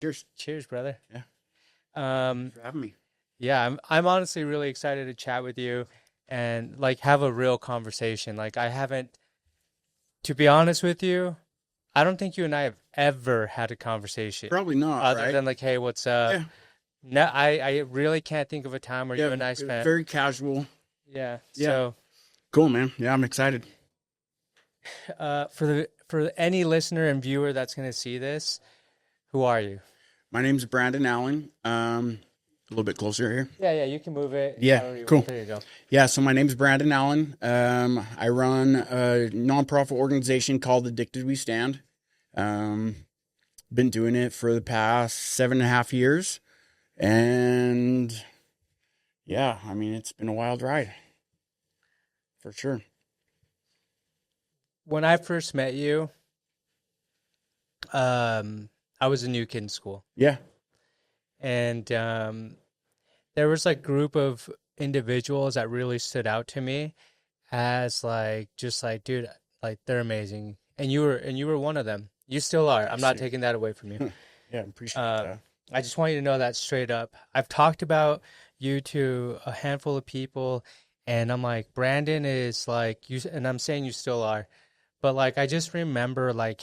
Cheers. Cheers, brother. Yeah. Um, Thanks for having me. yeah, I'm honestly really excited to chat with you and like have a real conversation. Like I haven't, to be honest with you, I don't think you and I have ever had a conversation Probably not, other right? than like, hey, what's up? Yeah. No, I really can't think of a time where you Yeah. and I It was spent. very casual. Yeah. Yeah. So, Cool, man. Yeah, I'm excited. for any listener and viewer that's gonna see this, who are you? My name's Brandon Allen. A little bit closer here. Yeah, you can move it Yeah. however you Cool. want. There you go. Yeah. So my name's Brandon Allen. I run a nonprofit organization called Addicted We Stand. Um, been doing it for the past 7.5 years. And yeah, I mean, it's been a wild ride for sure. When I first met you, I was a new kid in school, Yeah. and there was like group of individuals that really stood out to me as like just like dude, like they're amazing, and you were one of them. You still are. I'm not Sure. taking that away from you. Yeah. Appreciate Um, that. I just want you to know that straight up. I've talked about you to a handful of people, and I'm like, Brandon is like you, and I'm saying you still are, but like I just remember like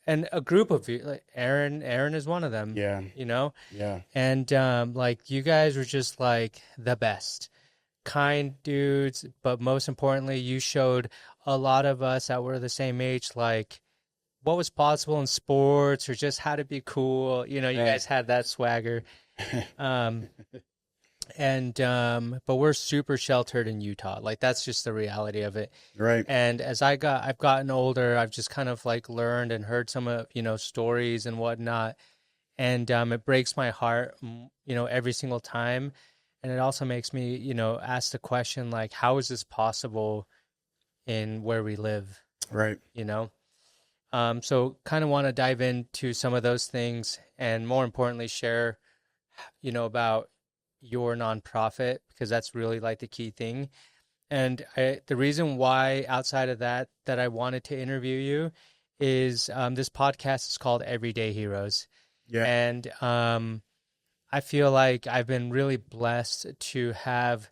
and a group of you like Aaron is one of them, Yeah. you know, Yeah. and like you guys were just like the best kind dudes, but most importantly you showed a lot of us that were the same age like what was possible in sports or just how to be cool, you know, you Right. guys had that swagger. um and but we're super sheltered in Utah, like that's just the reality of it. Right. And as I've gotten older, I've just kind of like learned and heard some of, you know, stories and whatnot. And it breaks my heart, you know, every single time. And it also makes me, you know, ask the question like, how is this possible in where we live, Right. you know? So kind of want to dive into some of those things and more importantly, share, you know, about your nonprofit because that's really like the key thing. And the reason why, outside of that, that I wanted to interview you is this podcast is called Everyday Heroes. Yeah. And I feel like I've been really blessed to have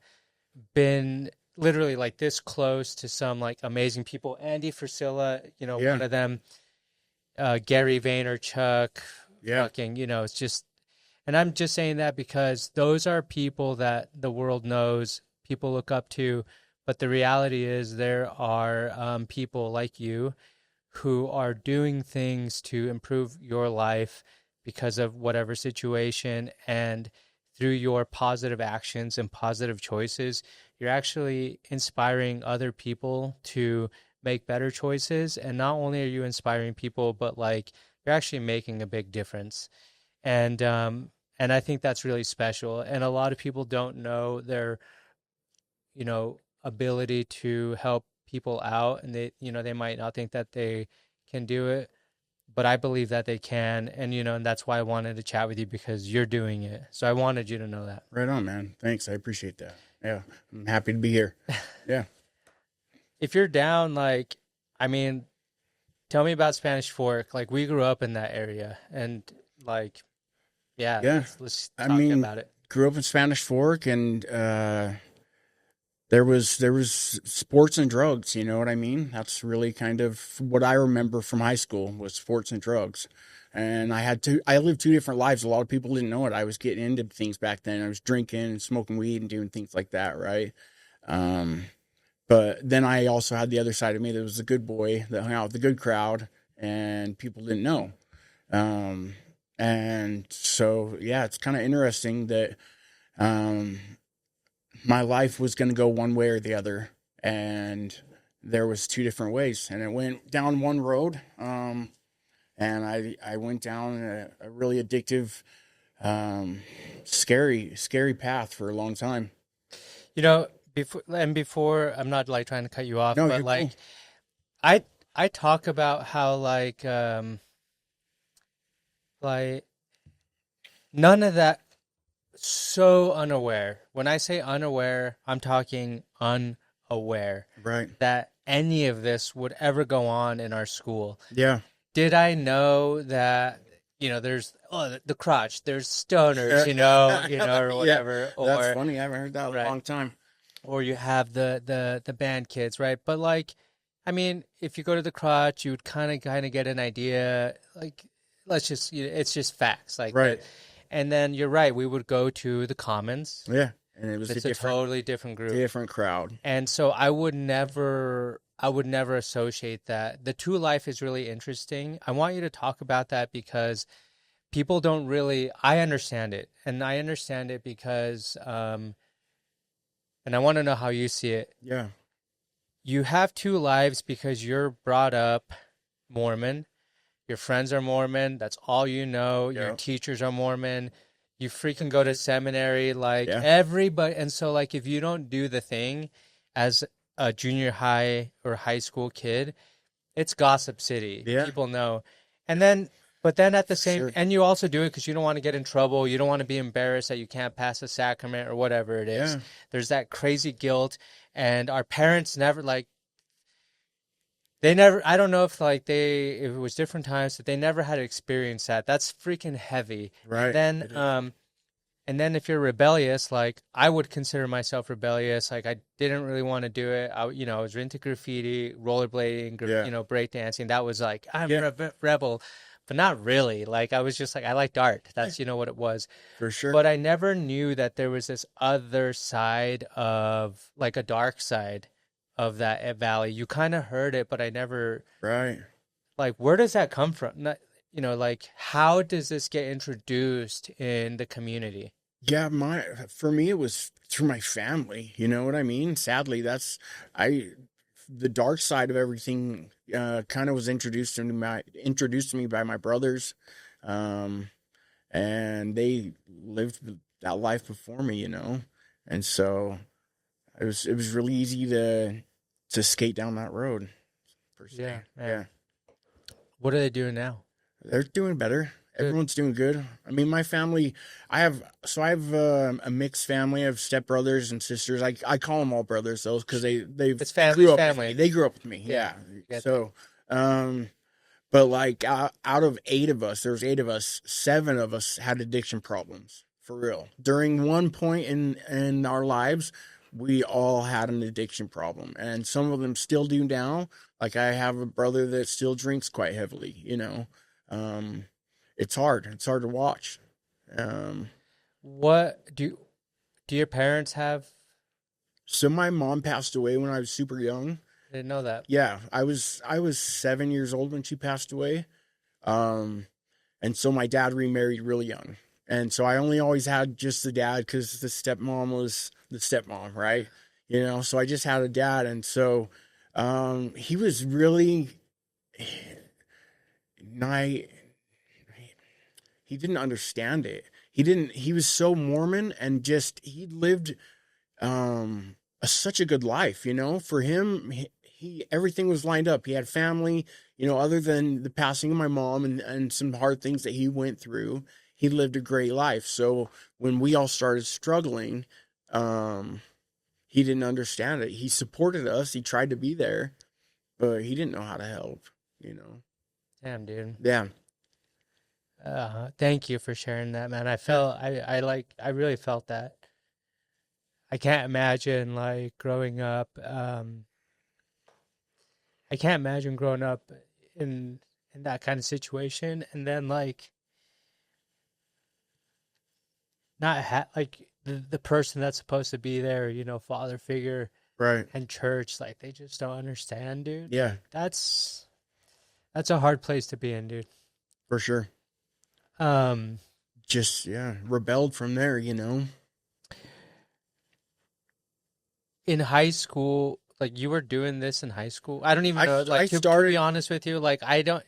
been literally like this close to some like amazing people. Andy Frisilla, you know, Yeah. one of them, Gary Vaynerchuk, Yeah. fucking, you know, it's just, and I'm just saying that because those are people that the world knows, people look up to. But the reality is, there are people like you who are doing things to improve your life because of whatever situation. And through your positive actions and positive choices, you're actually inspiring other people to make better choices. And not only are you inspiring people, but like you're actually making a big difference. And I think that's really special. And a lot of people don't know their, you know, ability to help people out, and they, you know, they might not think that they can do it, but I believe that they can. And you know, and that's why I wanted to chat with you because you're doing it. So I wanted you to know that. Right on, man. Thanks. I appreciate that. Yeah. I'm happy to be here. Yeah. If you're down, like, I mean, tell me about Spanish Fork. Like we grew up in that area and like yeah, Yeah. let's I talk mean, about it. grew up in Spanish Fork and there was sports and drugs, you know what I mean? That's really kind of what I remember from high school was sports and drugs. And I lived two different lives. A lot of people didn't know it. I was getting into things back then. I was drinking and smoking weed and doing things like that, right? Um, but then I also had the other side of me that was a good boy that hung out with the good crowd and people didn't know. Um, and so, yeah, it's kind of interesting that, um, my life was going to go one way or the other, and there was two different ways, and it went down one road, and I went down a really addictive, scary path for a long time. You know, before I'm not like trying to cut you off, No, but you're like cool. I I talk about how like none of that, so unaware. When I say unaware, I'm talking unaware Right. that any of this would ever go on in our school. Yeah. Did I know that there's the crotch, there's stoners, or Yeah, whatever, that's or funny. I haven't heard that in a right, long time. or you have the band kids, right? But like, I mean, if you go to the crotch, you would kind of get an idea. Like, let's just, it's just facts, like that. Right. And then you're right, we would go to the commons. Yeah. And it was a It's a different, totally different group. different crowd. And so I would never associate that. The two life is really interesting. I want you to talk about that because people don't really, I understand it. And I understand it because, and I want to know how you see it. Yeah. You have two lives because you're brought up Mormon. Your friends are Mormon. That's all you know. Your Yeah. teachers are Mormon. You freaking go to seminary, like Yeah. everybody. And so, like, if you don't do the thing as a junior high or high school kid, it's gossip city. Yeah. People know. And then, but then at the same, Sure. and you also do it because you don't want to get in trouble. You don't want to be embarrassed that you can't pass a sacrament or whatever it is. Yeah. There's that crazy guilt. And our parents never, like, they never, I don't know if if it was different times, but they never had to experience that. That's freaking heavy. Right. And It is. and then if you're rebellious, like I would consider myself rebellious. Like I didn't really want to do it. I was into graffiti, rollerblading, Yeah. breakdancing. That was like, I'm Yeah. a rebel, but not really. Like I was just like, I liked art. That's, what it was. For sure. But I never knew that there was this other side of like a dark side of that valley. You kind of heard it, but I never Right. like, where does that come from? Like how does this get introduced in the community? Yeah, for me it was through my family. You know what I mean? Sadly, I the dark side of everything kind of was introduced to me by my brothers. Um and they lived that life before me. And so it was really easy to skate down that road per se. Yeah, Yeah. yeah. What are they doing now? They're doing better. Good. Everyone's doing good. I mean, my family, I have a mixed family. I have stepbrothers and sisters. I call them all brothers, though, because It's family. grew up Family. with me. They grew up with me. Yeah. Yeah. So, but like out of 8 of us, there was 8 of us. 7 of us had addiction problems for real. During one point in our lives, we all had an addiction problem, and some of them still do now. Like I have a brother that still drinks quite heavily. It's hard. It's hard to watch. Um, What do your parents have? so my mom passed away when I was super young. I didn't know that. Yeah, I was 7 years old when she passed away. And so my dad remarried really young. And so I only always had just the dad because the stepmom was the stepmom, right? So I just had a dad. And so he was really nice. He didn't understand it. He was so Mormon and just, he lived such a good life, for him. Everything was lined up. He had family, other than the passing of my mom and some hard things that he went through. He lived a great life. So when we all started struggling, he didn't understand it. He supported us. He tried to be there, but he didn't know how to help. Damn, dude. Yeah. Thank you for sharing that, man. I really felt that. I can't imagine like growing up. I can't imagine growing up in that kind of situation, and then like not like the person that's supposed to be there, father figure Right. and church, like they just don't understand, dude. Yeah, That's a hard place to be in, dude. for sure. Just, yeah, rebelled from there. In high school, like you were doing this in high school. I don't even know. I Like to started. be honest with you, like I don't.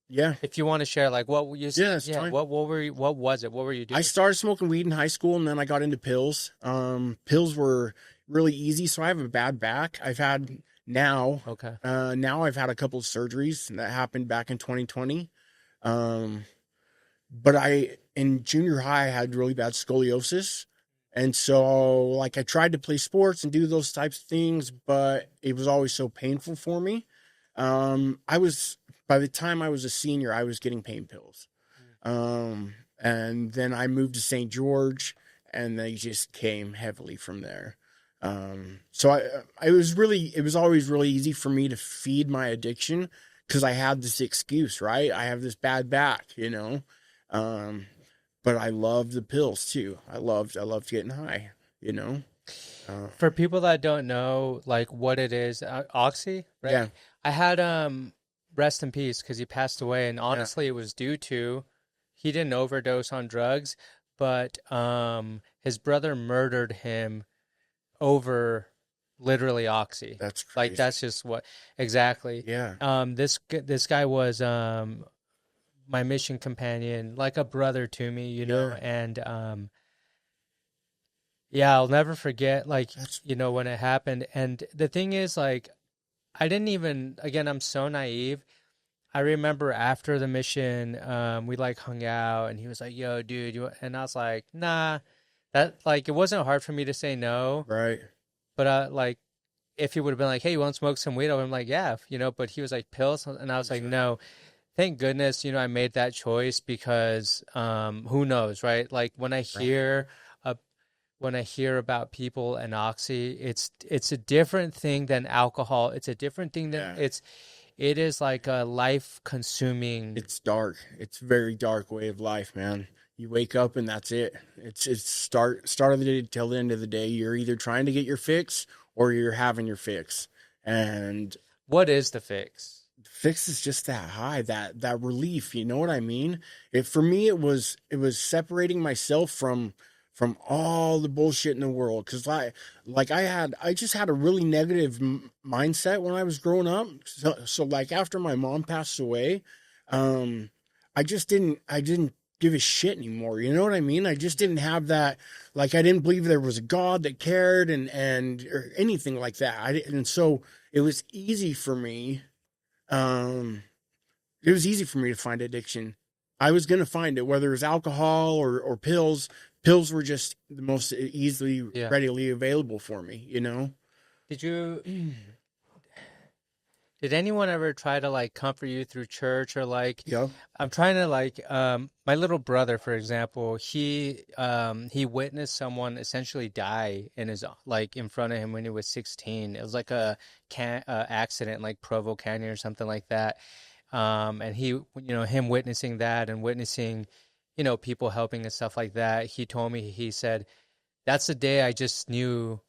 Yeah. If you want to share, like what you, Yeah, it's fine. what were you, what was it? What were you doing? I started smoking weed in high school, and then I got into pills. Pills were really easy, so I have a bad back. I've had now. Okay. Now I've had a couple of surgeries that happened back in 2020. But in junior high, I had really bad scoliosis. And so, like, I tried to play sports and do those types of things, but it was always so painful for me. By the time I was a senior, I was getting pain pills. And then I moved to St. George, and they just came heavily from there. So it was always really easy for me to feed my addiction because I had this excuse, right? I have this bad back, you know. Um, but I loved the pills too. I loved getting high, you know. Uh, For people that don't know, like what it is, Oxy, right? yeah, I had rest in peace because he passed away, and yeah, honestly, it was due to he didn't overdose on drugs, but his brother murdered him over literally Oxy. that's Like crazy. that's just what exactly. Yeah, This guy was my mission companion, like a brother to me, you know, yeah, and yeah, I'll never forget, like, that's when it happened. And the thing is, like, I didn't even, again, I'm so naive. I remember after the mission, we like hung out and he was like, yo, dude, and I was like, nah, that, like, it wasn't hard for me to say no, right, but like, if he would have been like, hey, you want to smoke some weed? I'm like, yeah, but he was like, pills. And I was like, sure, no. Thank goodness, I made that choice because who knows, right? Like right, when I hear about people and oxy, it's a different thing than alcohol. It's a different thing than yeah. it is like a life consuming. It's dark. It's a very dark way of life, man. You wake up and that's it. It's start of the day till the end of the day. You're either trying to get your fix or you're having your fix. And What is the fix? fix is just that high, that relief, you know what I mean? It for me it was separating myself from all the bullshit in the world cuz I just had a really negative mindset when I was growing up. So like after my mom passed away, um I didn't give a shit anymore. You know what I mean? I just didn't have that, like I didn't believe there was a God that cared and or anything like that. And so it was easy for me um, it was easy for me to find addiction. I was going to find it, whether it was alcohol or pills. Pills were just the most easily, Yeah. readily available for me, you know? Did you Did anyone ever try to like comfort you through church or like Yeah. I'm trying to like my little brother for example, he witnessed someone essentially die in his like in front of him when he was 16. It was like a accident like Provo Canyon or something like that. And him witnessing that and witnessing people helping and stuff like that. He told me he said that's the day I just knew,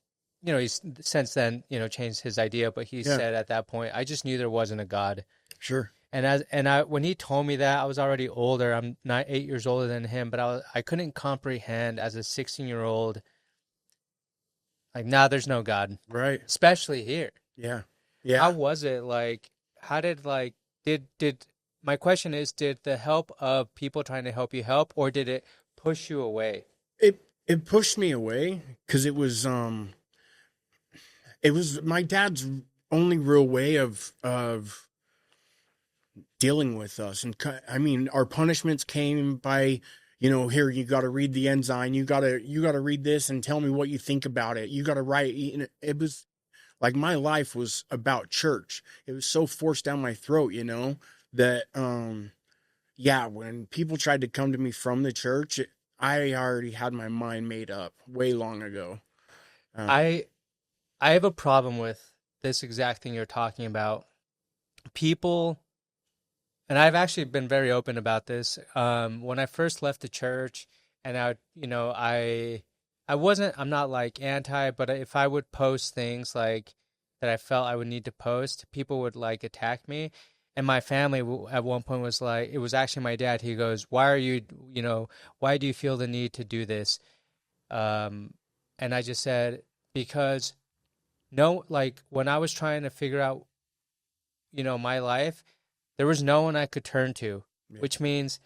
he's since then, changed his idea, but he Yeah. said at that point, I just knew there wasn't a God. Sure. When he told me that, I was already older. I'm not 8 years older than him, but I couldn't comprehend as a 16-year-old, like, nah, there's no God, Right. especially here. Yeah. How Yeah. was it like? How did like did my question is, did the help of people trying to help you help, or did it push you away? It pushed me away because it was my dad's only real way of dealing with us. And I mean, our punishments came by, here you got to read the enzyme, you got to read this and tell me what you think about it. You got to write. It was like my life was about church. It was so forced down my throat, that yeah, when people tried to come to me from the church, I already had my mind made up way long ago. Uh, I I have a problem with this exact thing you're talking about. People, and I've actually been very open about this. When I first left the church, and I'm not like anti, but if I would post things like that I felt I would need to post, people would like attack me. And my family at one point was like, it was actually my dad. He goes, why do you feel the need to do this? Um, and I just said, because no, like when I was trying to figure out, my life, there was no one I could turn to, yeah, which means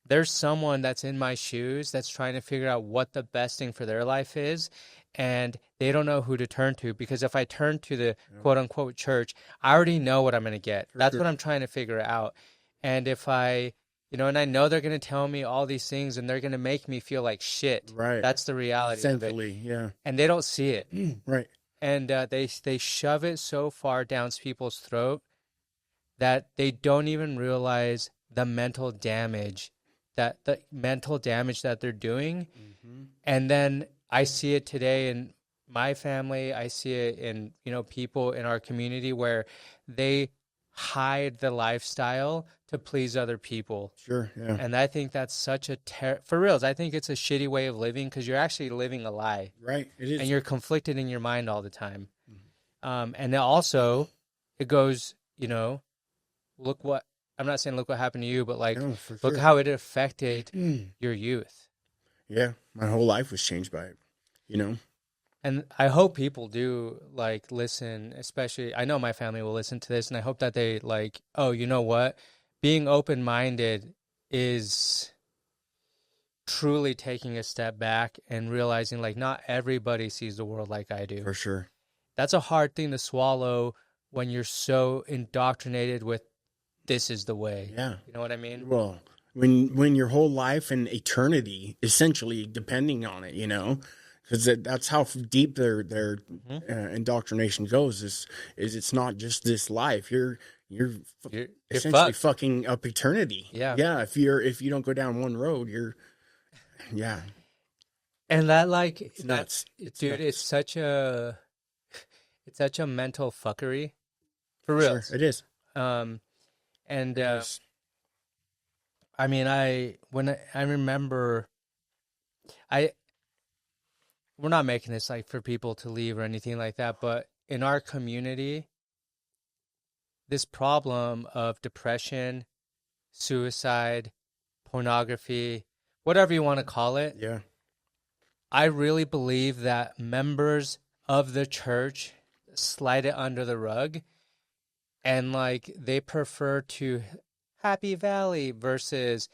there's someone that's in my shoes that's trying to figure out what the best thing for their life is. And they don't know who to turn to because if I turn to the yeah, quote unquote church, I already know what I'm going to get. for That's sure. what I'm trying to figure out. And if I, and I know they're going to tell me all these things and they're going to make me feel like shit. Right. That's the reality of it. Essentially, yeah. And they don't see it. Right. And they shove it so far down people's throat that they don't even realize the mental damage that the mental damage that they're doing. Mm-hmm. And then I see it today in my family. I see it in, people in our community where they hide the lifestyle to please other people. Sure. Yeah. And I think that's such a for reals. I think it's a shitty way of living because you're actually living a lie. Right. It is. And you're conflicted in your mind all the time. Mm-hmm. And then also it goes, look what, I'm not saying look what happened to you, but like, No, for look sure. how it affected your youth. Yeah. My whole life was changed by it. And I hope people do like listen, especially I know my family will listen to this and I hope that they like, oh, you know what? Being open-minded is truly taking a step back and realizing like not everybody sees the world like I do. For sure. That's a hard thing to swallow when you're so indoctrinated with this is the way. Yeah. You know what I mean? Well, when your whole life and eternity essentially depending on it, because that's how deep their indoctrination goes. Is it's not just this life. You're essentially fucked. fucking up eternity. Yeah. Yeah. If you don't go down one road, yeah. And that like It's nuts. Dude, nuts. it's such a mental fuckery. For real. Sure, it is. And It is. I mean, I remember, we're not making this like for people to leave or anything like that, but in our community, this problem of depression, suicide, pornography, whatever you want to call it, Yeah. I really believe that members of the church slide it under the rug and like they prefer to Happy Valley versus,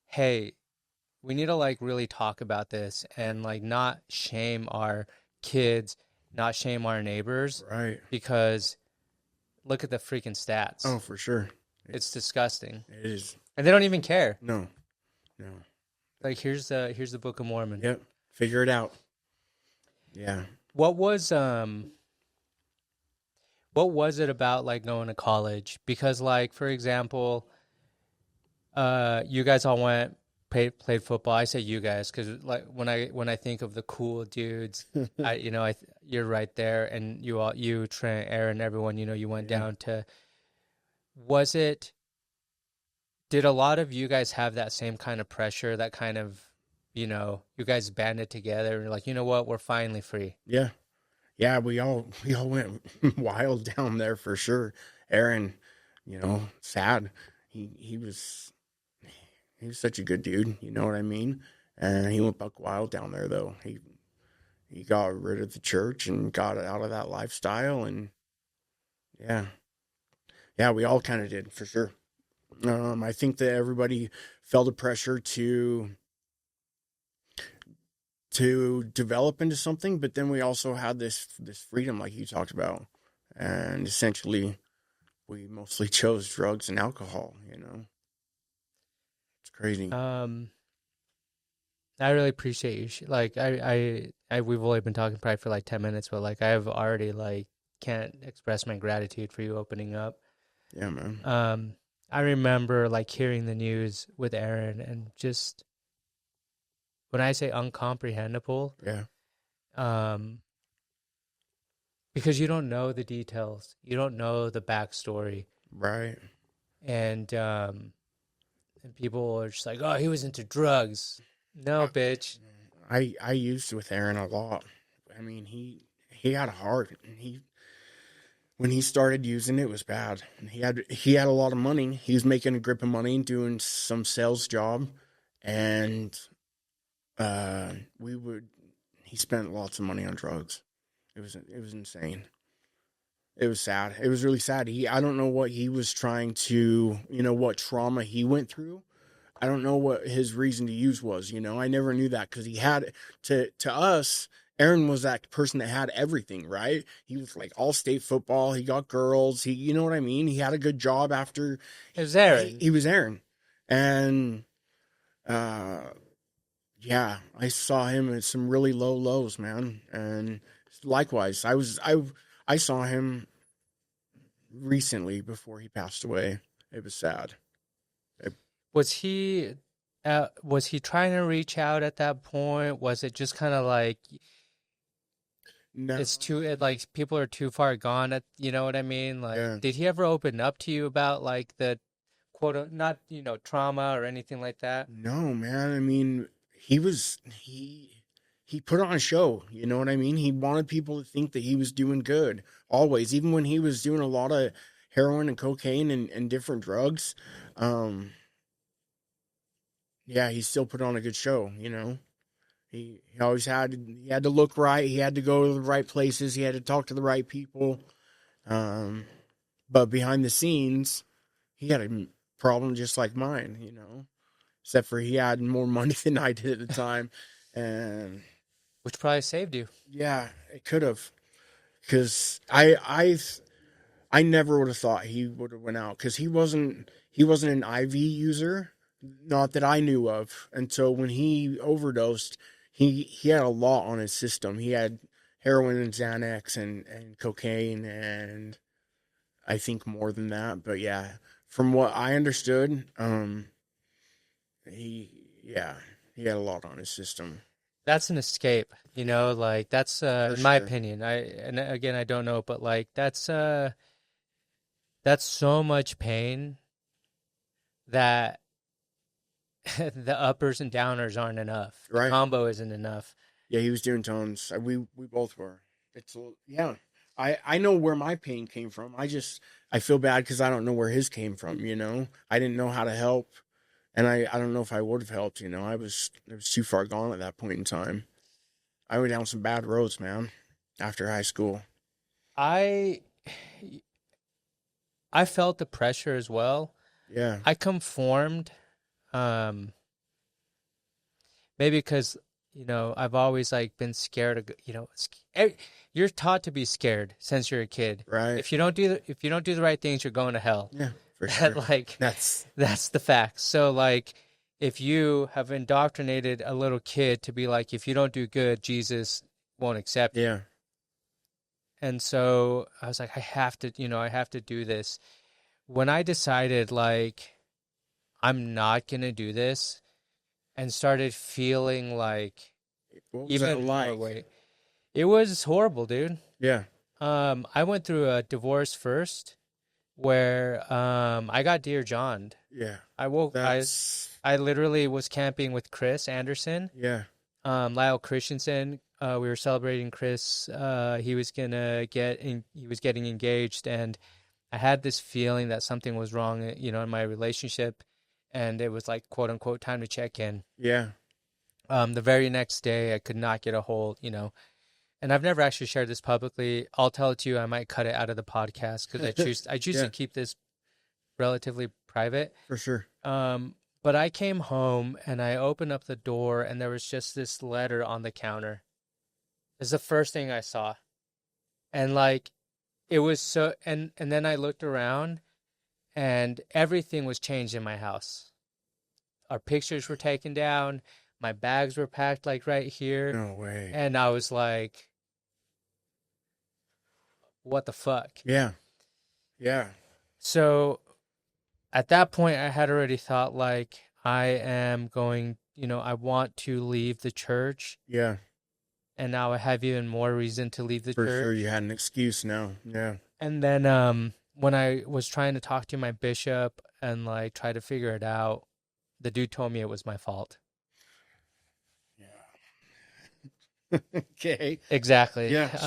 hey, we need to like really talk about this and like not shame our kids, not shame our neighbors, Right. because look at the freaking stats. Oh, for sure. It's disgusting. It is. And they don't even care. No. Like here's the Book of Mormon. Yep. Figure it out. Yeah. What was it about like going to college? Because like for example, you guys all played football. I say you guys because like when I think of the cool dudes, you're right there, and you Trent, Aaron, everyone, you went down to. Did a lot of you guys have that same kind of pressure, that kind of, you guys banded together and you're like, you know what, we're finally free. Yeah. Yeah, we all went wild down there for sure. Aaron, sad. He was such a good dude, you know what I mean? And he went buck wild down there though. He got rid of the church and got out of that lifestyle, and yeah. Yeah, we all kind of did for sure. I think that everybody felt the pressure to develop into something, but then we also had this freedom like you talked about. And essentially we mostly chose drugs and alcohol, It's crazy. I really appreciate you. Like we've only been talking probably for like 10 minutes, but like I've already like can't express my gratitude for you opening up. Yeah, man. I remember like hearing the news with Aaron and just when I say uncomprehendable, Yeah. Because you don't know the details, you don't know the backstory, Right. and people are just like, oh, he was into drugs. No, bitch. I used with Aaron a lot. I mean, he had a heart, and when he started using it, it was bad. And he had a lot of money. He was making a grip of money and doing some sales job, and he spent lots of money on drugs. It was insane. It was sad. It was really sad. I don't know what he was trying to, what trauma he went through. I don't know what his reason to use was, I never knew that, because he had, to us, Aaron was that person that had everything, right? He was like all state football. He got girls. You know what I mean? He had a good job after. It was Aaron. He was Aaron. And, yeah, I saw him at some really low lows, man. And likewise, I saw him recently before he passed away. It was sad. Was he Was he trying to reach out at that point? Was it just kind of like No. like people are too far gone at, you know what I mean? Like, Yeah. did he ever open up to you about like the not, trauma or anything like that? No, man. I mean, he put on a show, you know what I mean? He wanted people to think that he was doing good always, even when he was doing a lot of heroin and cocaine and different drugs. Um, yeah, he still put on a good show, you know. He always he had to look right, he had to go to the right places, he had to talk to the right people. Um, but behind the scenes, he had a problem just like mine, you know. Except for he had more money than I did at the time, and Which probably saved you. yeah, it could have, because I never would have thought he would have went out, because he wasn't an IV user, not that I knew of, until when he overdosed, he had a lot on his system. He had heroin and Xanax and cocaine, and I think more than that, but yeah, from what I understood, he yeah, he had a lot on his system. That's an escape, like that's For in my sure. opinion. And again, I don't know, but like that's so much pain that the uppers and downers aren't enough. The Right. combo isn't enough. Yeah, he was doing tones. We both were. Yeah. I know where my pain came from. I feel bad because I don't know where his came from. You know, I didn't know how to help, and I don't know if I would have helped. You know, I was too far gone at that point in time. I went down some bad roads, man. After high school. I I felt the pressure as well. Yeah. I conformed, um, maybe because I've always like been scared of you're taught to be scared since you're a kid. Right. If you don't do the right things, you're going to hell. Yeah. For That sure. like That's that's the fact. So like if you have indoctrinated a little kid to be like, if you don't do good, Jesus won't accept you. yeah. And so I was like, I have to do this. When I decided like I'm not gonna do this and started feeling like What was that even more like? weight. It was horrible, dude. Yeah. I went through a divorce first where I got Dear John'd. Yeah. I woke That's I literally was camping with Chris Anderson, yeah. Lyle Christensen. We were celebrating Chris. He was getting engaged, and I had this feeling that something was wrong, in my relationship, and it was like quote unquote time to check in. Yeah. The very next day, I could not get a hold, and I've never actually shared this publicly. I'll tell it to you. I might cut it out of the podcast because I choose to Yeah. keep this relatively private. For sure. But I came home and I opened up the door and there was just this letter on the counter. It's the first thing I saw. And like it was so and then I looked around and everything was changed in my house. Our pictures were taken down, my bags were packed like right here, No way. and I was like, what the fuck? Yeah. Yeah. So at that point I had already thought like I am going, I want to leave the church. Yeah. And now I have even more reason to leave the For sure, church. you had an excuse now. Yeah. And then when I was trying to talk to my bishop and like try to figure it out, the dude told me it was my fault. Yeah. Okay. Exactly. Yes.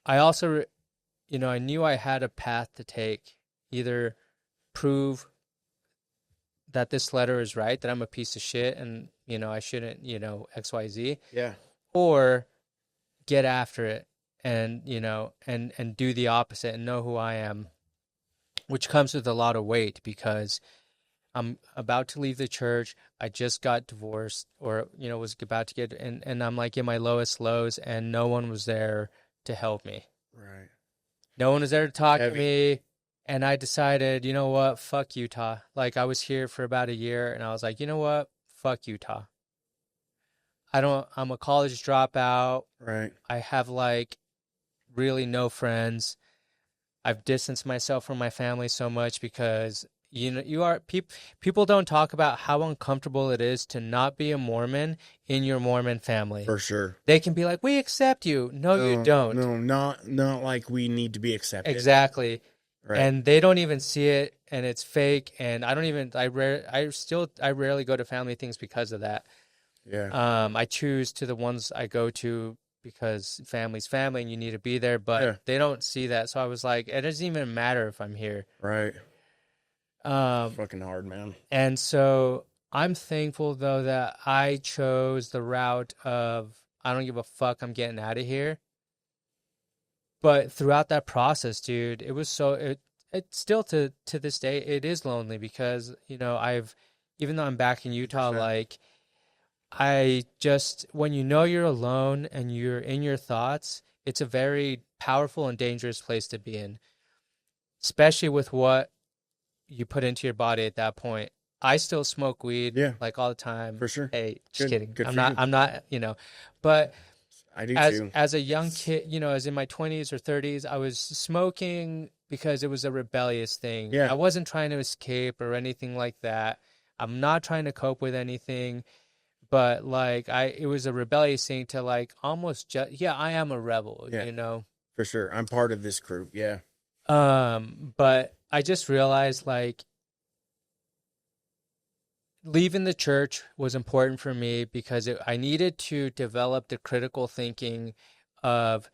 I also, I knew I had a path to take, either prove that this letter is right, that I'm a piece of shit and, I shouldn't, XYZ, Yeah. or get after it and, and do the opposite and know who I am, which comes with a lot of weight because I'm about to leave the church. I just got divorced or, was about to get, and I'm like in my lowest lows and no one was there to help me. Right. No one was there to talk to Heavy. me. And I decided, you know what? Fuck Utah. Like I was here for about a year and I was like, you know what? Fuck Utah. I'm a college dropout. Right. I have like really no friends. I've distanced myself from my family so much because, You know, people don't talk about how uncomfortable it is to not be a Mormon in your Mormon family. For sure. They can be like, "We accept you." No, you don't. No, not like we need to be accepted. Exactly. Right. And they don't even see it, and it's fake. And I rarely go to family things because of that. Yeah. I choose to the ones I go to because family's family and you need to be there, but Yeah. they don't see that. So I was like, it doesn't even matter if I'm here. Right. Um, Fucking hard, man. and so I'm thankful though that I chose the route of I don't give a fuck, I'm getting out of here. But throughout that process, dude, it was it still to this day it is lonely because, you know, even though I'm back in Utah, 100%. like I just, when you know you're alone and you're in your thoughts, it's a very powerful and dangerous place to be in, especially with what you put into your body at that point. I still smoke weed Yeah, like all the time. for sure. Hey, just kidding. Good for you. I'm not, you know, but I do too. as a young kid, you know, as in my 20s or 30s, I was smoking because it was a rebellious thing. Yeah. I wasn't trying to escape or anything like that. I'm not trying to cope with anything. But like it was a rebellious thing to like almost yeah, I am a rebel, Yeah. you know. For sure. I'm part of this group. Yeah. But I just realized like leaving the church was important for me because I needed to develop the critical thinking of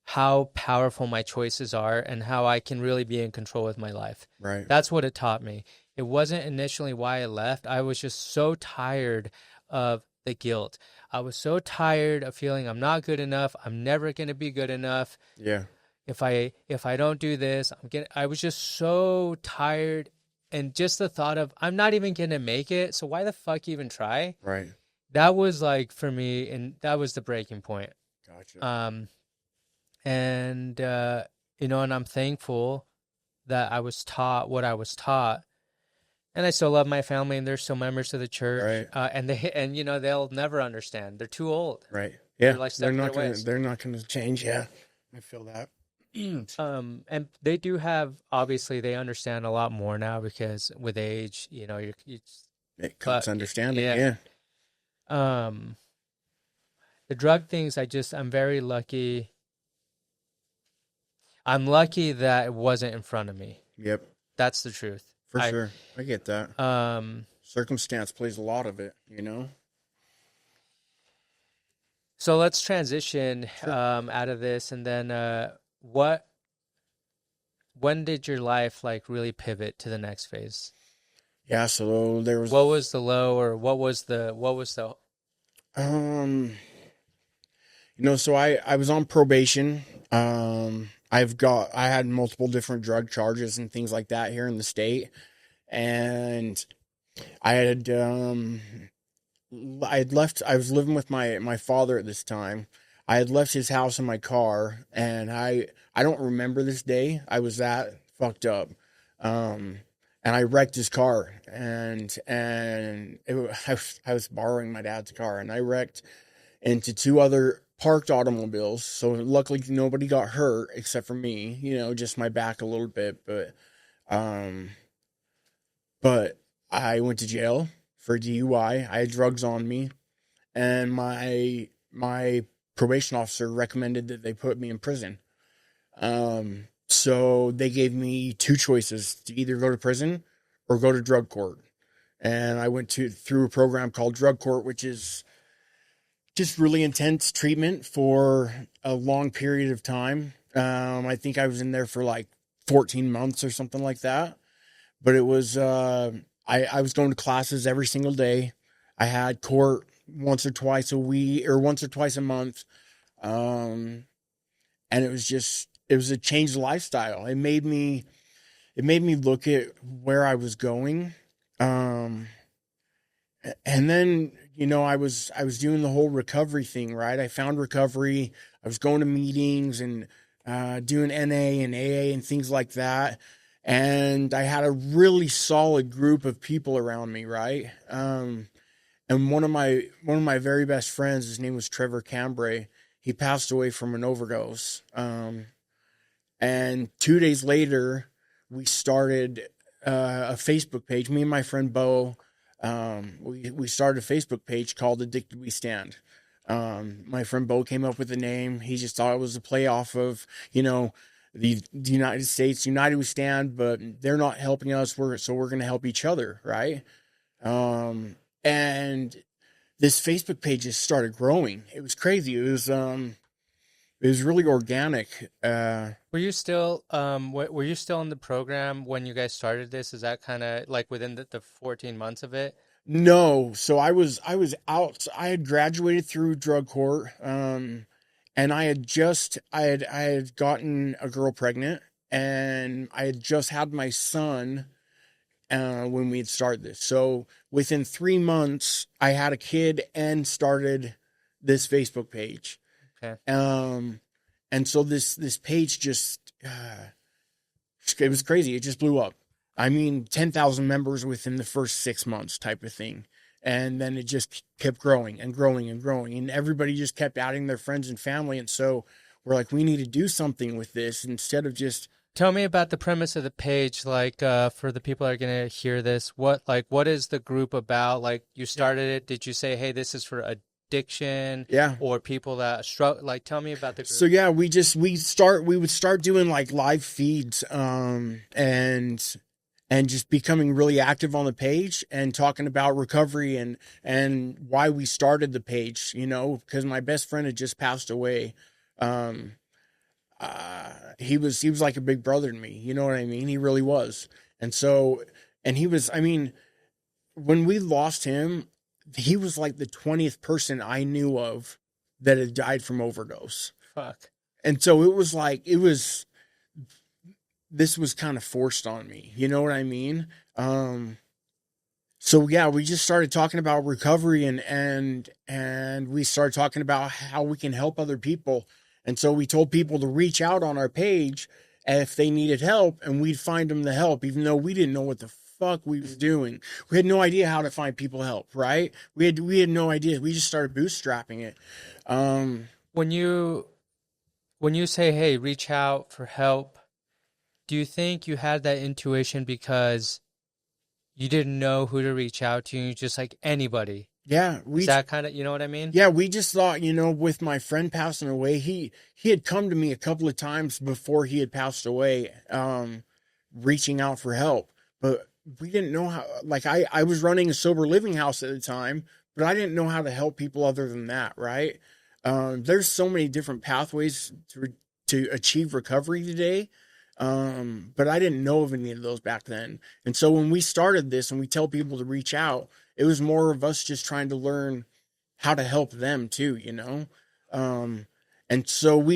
how powerful my choices are and how I can really be in control with my life. Right. That's what it taught me. It wasn't initially why I left. I was just so tired of the guilt. I was so tired of feeling I'm not good enough. I'm never going to be good enough. Yeah. If I don't do this, I was just so tired, and just the thought of I'm not even going to make it, so why the fuck even try? Right. That was like for me, and that was the breaking point. Gotcha. And you know, and I'm thankful that I was taught what I was taught. And I still love my family, and they're still members of the church. Right. And you know, they'll never understand. They're too old. Right. Yeah. They're like stuck in their ways. They're not gonna change. Yeah. I feel that. And they do have, obviously they understand a lot more now because with age, you know, It comes understanding. yeah. Yeah. The drug things, I'm very lucky. I'm lucky that it wasn't in front of me. Yep. That's the truth. For sure. I get that. Circumstance plays a lot of it, you know? So let's transition out of this, and then when did your life like really pivot to the next phase? Yeah, so there was What was the low, or what was the you know, so I was on probation. I had multiple different drug charges and things like that here in the state. And I was living with my father at this time. I had left his house in my car, and I don't remember this day. I was that fucked up. And I wrecked his car, and I was borrowing my dad's car, and I wrecked into two other parked automobiles. So luckily nobody got hurt except for me, you know, just my back a little bit, but I went to jail for DUI. I had drugs on me, and my probation officer recommended that they put me in prison. So they gave me two choices to either go to prison or go to drug court. And I went through a program called drug court, which is just really intense treatment for a long period of time. I think I was in there for like 14 months or something like that. But it was, I was going to classes every single day. I had court once or twice a week or once or twice a month. And it was a changed lifestyle. It made me look at where I was going. And then, you know, I was doing the whole recovery thing, right? I found recovery. I was going to meetings and doing NA and AA and things like that. And I had a really solid group of people around me, right? And one of my very best friends, his name was Trevor Cambray. He passed away from an overdose. And 2 days later, we started a Facebook page. Me and my friend Bo, we started a Facebook page called Addicted We Stand. My friend Bo came up with the name. He just thought it was a play off of, the United States, United We Stand, but they're not helping us. So we're going to help each other. Right. And this Facebook page just started growing. It was crazy. It was really organic. Were you still were you still in the program when you guys started this? Is that kind of like within the 14 months of it? No, so I was out. I had graduated through drug court, and I had gotten a girl pregnant, and I had just had my son when we had started this. So within 3 months, I had a kid and started this Facebook page. Okay. And so this page just it was crazy. It just blew up. I mean, 10,000 members within the first 6 months type of thing. And then it just kept growing and growing and growing. And everybody just kept adding their friends and family. And so we're like, we need to do something with this instead of just. Tell me about the premise of the page, like for the people that are going to hear this. What is the group about? Like you started it. Did you say, hey, this is for addiction? Yeah. Or people that struggle? Like, tell me about the group. So yeah, we would start doing like live feeds, and just becoming really active on the page and talking about recovery and why we started the page, because my best friend had just passed away. He was like a big brother to me. You know what I mean? He really was. And so, and he was, I mean, when we lost him, he was like the 20th person I knew of that had died from overdose. Fuck. And so this was kind of forced on me. You know what I mean? So yeah, we just started talking about recovery and we started talking about how we can help other people. And so we told people to reach out on our page if they needed help, and we'd find them the help, even though we didn't know what the fuck we was doing. We had no idea how to find people help, right? We had no idea. We just started bootstrapping it. When you say, hey, reach out for help, do you think you had that intuition because you didn't know who to reach out to? You just like anybody. Yeah, Is that kind of, you know what I mean? Yeah, we just thought, with my friend passing away, he had come to me a couple of times before he had passed away, reaching out for help. But we didn't know how, like I was running a sober living house at the time, but I didn't know how to help people other than that, right? There's so many different pathways to achieve recovery today. But I didn't know of any of those back then. And so when we started this and we tell people to reach out, it was more of us just trying to learn how to help them too, and so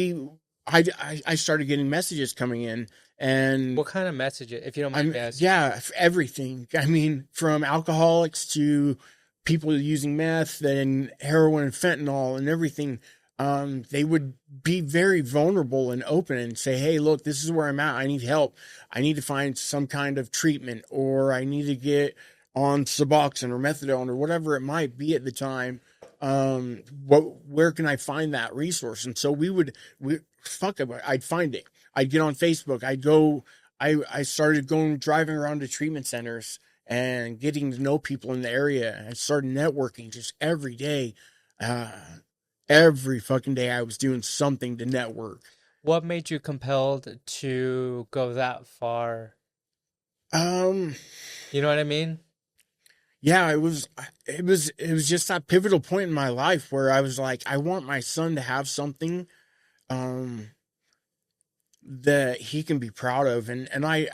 I started getting messages coming in. And what kind of messages, if you don't mind me asking? Yeah, everything. I mean, from alcoholics to people using meth and heroin and fentanyl and everything. They would be very vulnerable and open and say, hey, look, this is where I'm at. I need help. I need to find some kind of treatment, or I need to get on Suboxone or methadone or whatever it might be at the time. Where can I find that resource? And so I'd find it. I'd get on Facebook. I started driving around to treatment centers and getting to know people in the area and started networking just every day. Every fucking day I was doing something to network. What made you compelled to go that far? You know what I mean? Yeah, it was just that pivotal point in my life where I was like, I want my son to have something that he can be proud of. And I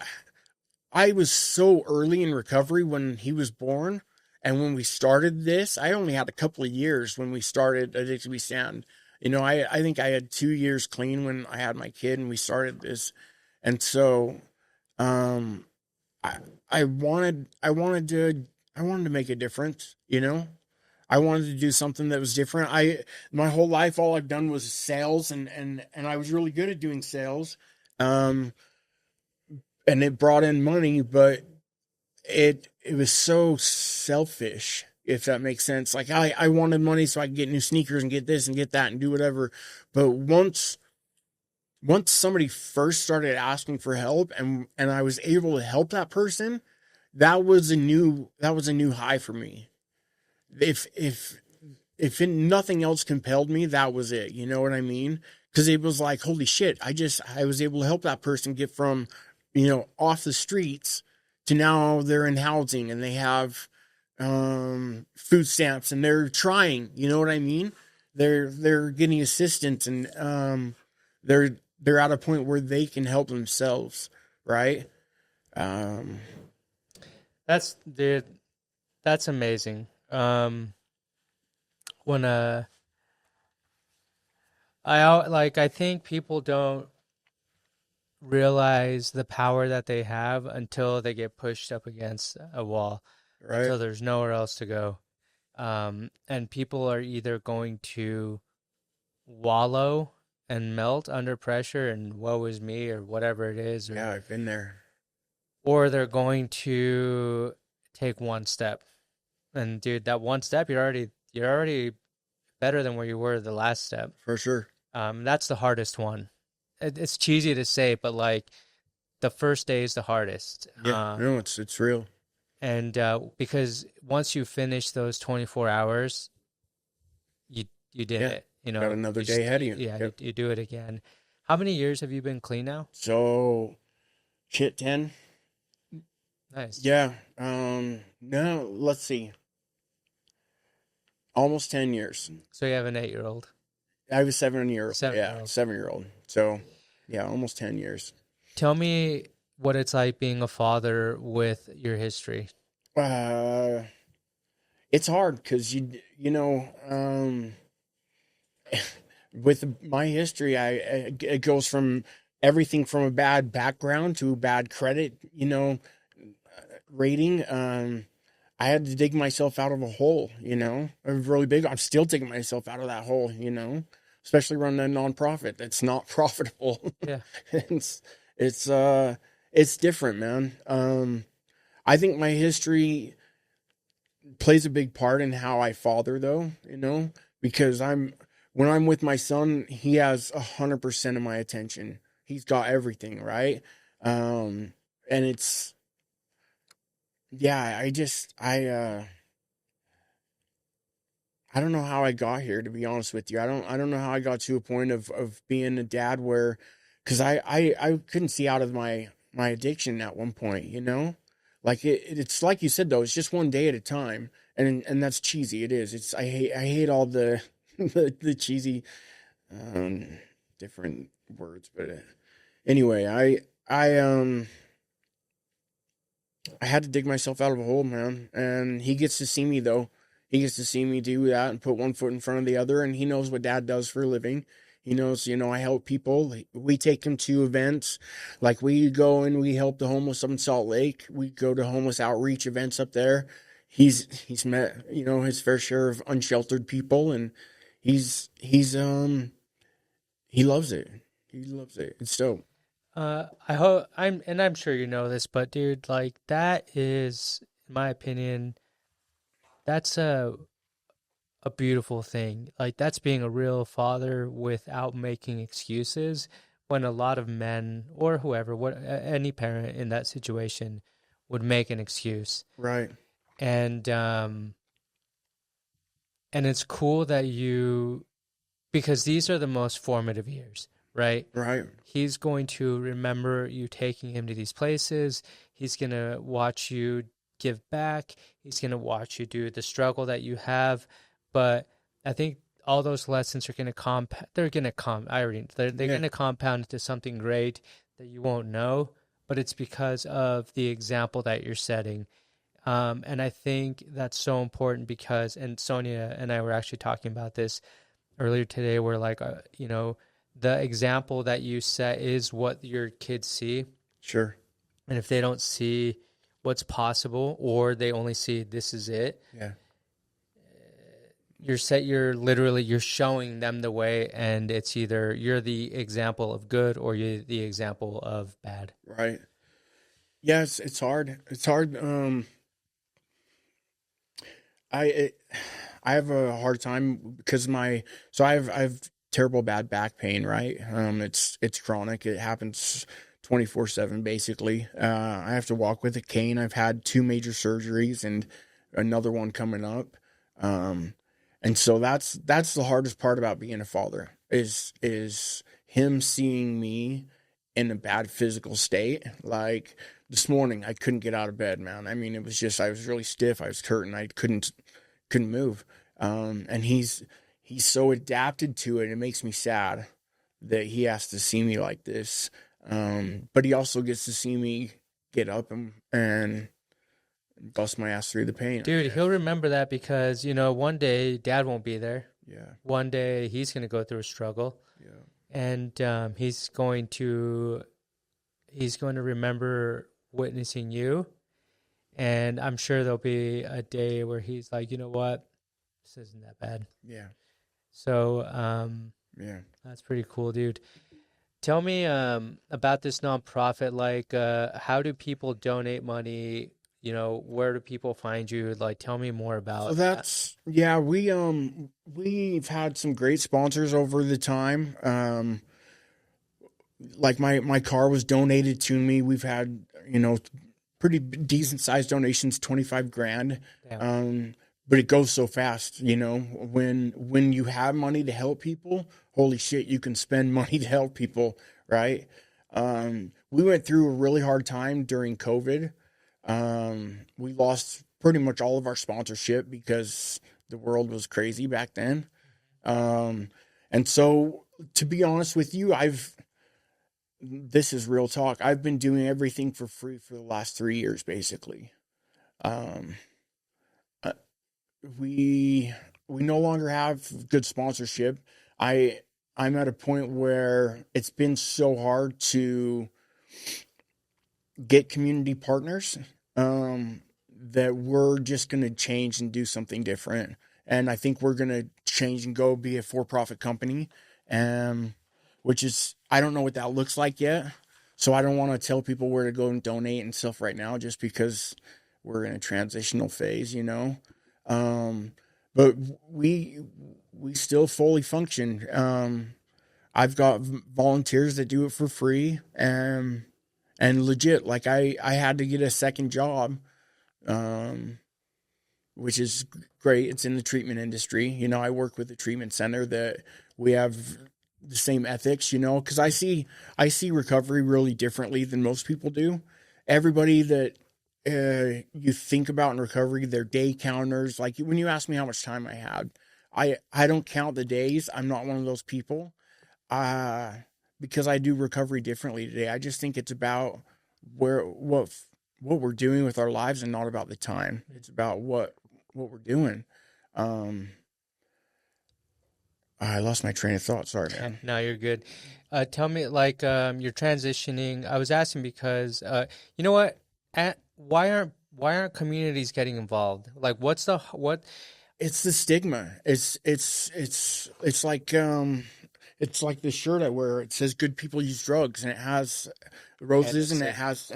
was so early in recovery when he was born. And when we started this, I only had a couple of years when we started Addicted We Stand. I think I had 2 years clean when I had my kid and we started this. And so I wanted to make a difference, I wanted to do something that was different. My whole life, all I've done was sales and I was really good at doing sales. And it brought in money, but it was so selfish, if that makes sense. Like I wanted money so I could get new sneakers and get this and get that and do whatever. But once once somebody first started asking for help and I was able to help that person, that was a new high for me. Nothing else compelled me, that was it. You know what I mean? Because it was like, holy shit, I was able to help that person get from, off the streets to now they're in housing and they have food stamps and they're trying. You know what I mean? They're getting assistance and they're at a point where they can help themselves, right? Um, Dude, that's amazing. When I think people don't realize the power that they have until they get pushed up against a wall, right? until there's nowhere else to go. And people are either going to wallow and melt under pressure and woe is me or whatever it is, Yeah, I've been there. or they're going to take one step. And dude, that one step, you're already better than where you were the last step. For sure. That's the hardest one. It's cheesy to say, but like the first day is the hardest. Yeah, no, it's real. And because once you finish those 24 hours, you did Yeah, it. got another day ahead of you. Yeah, Yep. you do it again. How many years have you been clean now? So, shit, 10. Nice. Yeah. No, let's see. Almost 10 years. So you have an 8-year-old. I was 7 year. 7-year-old. Yeah, 7-year-old. So, yeah, almost 10 years. Tell me what it's like being a father with your history. Uh, it's hard because with my history, it goes from everything from a bad background to bad credit, rating. I had to dig myself out of a hole, a really big. I'm still digging myself out of that hole, especially running a nonprofit that's not profitable. Yeah. it's it's different, man. I think my history plays a big part in how I father, though, because when I'm with my son, he has 100% of my attention. He's got everything, right? And it's, yeah, I don't know how I got here, to be honest with you. I don't know how I got to a point of being a dad where, because I couldn't see out of my addiction at one point, like it's like you said though, it's just one day at a time, and that's cheesy. It is. I hate all the the cheesy different words, but anyway, I had to dig myself out of a hole, man, and he gets to see me though. He gets to see me do that and put one foot in front of the other, and he knows what dad does for a living. He knows, I help people. We take him to events. Like we go and we help the homeless up in Salt Lake. We go to homeless outreach events up there. He's met, his fair share of unsheltered people, and he loves it. He loves it. It's dope. I'm sure you know this, but dude, like that is, in my opinion, that's a beautiful thing. Like that's being a real father without making excuses when a lot of men or whoever, any parent in that situation would make an excuse. Right. And it's cool that because these are the most formative years, right? Right. He's going to remember you taking him to these places. He's going to watch you give back. He's going to watch you do the struggle that you have. But I think all those lessons are going to they're going to they're going to compound into something great that you won't know, but it's because of the example that you're setting. And I think that's so important because, and Sonia and I were actually talking about this earlier today, where like, the example that you set is what your kids see. Sure. And if they don't see what's possible, or they only see this is it. Yeah. You're showing them the way, and it's either you're the example of good or you're the example of bad. Right. Yeah, it's hard. It's hard. I have a hard time because I have terrible bad back pain, right? It's chronic. It happens 24/7 basically. I have to walk with a cane. I've had 2 major surgeries and another one coming up. And so that's the hardest part about being a father is him seeing me in a bad physical state. Like this morning, I couldn't get out of bed, man. I mean, it was just I was really stiff. I was hurting. I couldn't move. And he's so adapted to it. It makes me sad that he has to see me like this. But he also gets to see me get up and bust my ass through the pain. Dude, he'll remember that because, one day dad won't be there. Yeah. One day he's going to go through a struggle. Yeah. And he's going to remember witnessing you. And I'm sure there'll be a day where he's like, you know what? This isn't that bad. Yeah. So, yeah. That's pretty cool, dude. Tell me about this nonprofit. Like, how do people donate money? Where do people find you? Like, tell me more about So that's yeah, we've had some great sponsors over the time. Like my car was donated to me. We've had, pretty decent sized donations, 25 grand. Damn. But it goes so fast, when you have money to help people, holy shit, you can spend money to help people, right? We went through a really hard time during COVID. We lost pretty much all of our sponsorship because the world was crazy back then. And so to be honest with you, this is real talk. I've been doing everything for free for the last 3 years, basically. We no longer have good sponsorship. I'm at a point where it's been so hard to get community partners, that we're just going to change and do something different. And I think we're going to change and go be a for-profit company, which is, I don't know what that looks like yet. So I don't want to tell people where to go and donate and stuff right now, just because we're in a transitional phase, But we still fully function. I've got volunteers that do it for free, and legit, like I had to get a second job, which is great. It's in the treatment industry. I work with a treatment center that we have the same ethics, because I see recovery really differently than most people do. Everybody that you think about in recovery, their day counters. Like when you ask me how much time I had, I don't count the days. I'm not one of those people, because I do recovery differently today. I just think it's about what we're doing with our lives and not about the time. It's about what we're doing. I lost my train of thought. Sorry, man. No, you're good. Tell me, like, you're transitioning. I was asking because, you know what? Why aren't communities getting involved? Like, what? It's the stigma. It's like it's like the shirt I wear. It says "Good people use drugs," and it has roses, and it has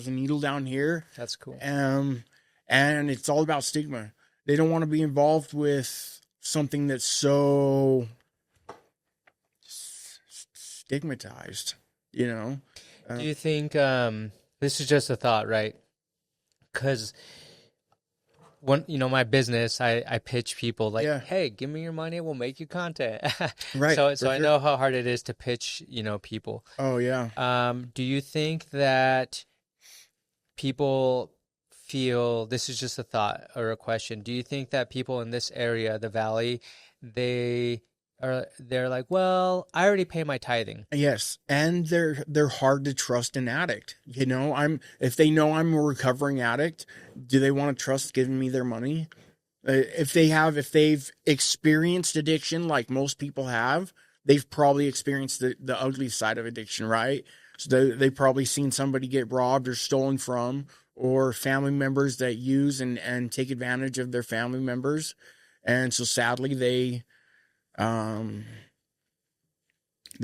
a needle down here. That's cool. And it's all about stigma. They don't want to be involved with something that's so stigmatized. Do you think this is just a thought, right? Because when my business, I pitch people like, hey, give me your money, we'll make you content. Right. So I know how hard it is to pitch, people. Oh yeah. Do you think that people feel, this is just a thought or a question, do you think that people in this area, the valley, they're like, well, I already pay my tithing? Yes, and they're hard to trust an addict. If they know I'm a recovering addict, do they want to trust giving me their money? If they've experienced addiction like most people have, they've probably experienced the ugly side of addiction, right? So they've probably seen somebody get robbed or stolen from, or family members that use and take advantage of their family members. And so sadly they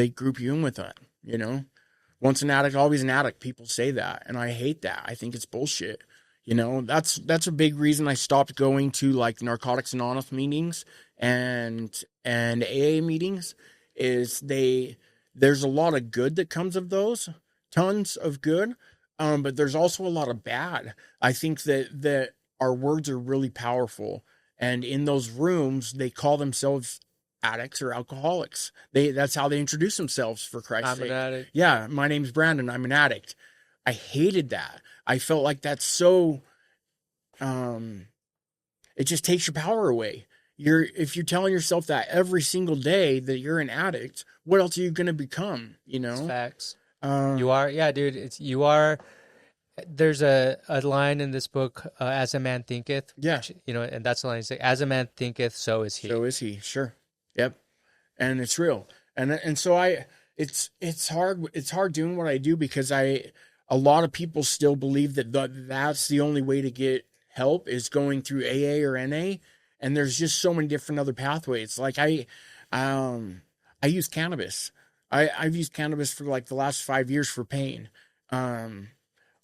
group you in with that, Once an addict, always an addict. People say that, and I hate that. I think it's bullshit. You know, that's a big reason I stopped going to like Narcotics Anonymous meetings and AA meetings is there's a lot of good that comes of those, tons of good, but there's also a lot of bad. I think that our words are really powerful, and in those rooms they call themselves addicts or alcoholics. That's how they introduce themselves, for Christ's I'm an sake. addict. Yeah, my name's Brandon. I'm an addict. I hated that. I felt like that's so it just takes your power away. If you're telling yourself that every single day that you're an addict, what else are you going to become, you It's know? facts. You Um are, yeah, dude. You are. There's a line in this book, "As a man thinketh," yeah, which, and that's the line. It's like, "As a man thinketh, so is he." so is he. Sure. Yep. And it's real. And so it's hard doing what I do because a lot of people still believe that's the only way to get help is going through AA or NA, and there's just so many different other pathways. Like I use cannabis. I've used cannabis for like the last 5 years for pain. Um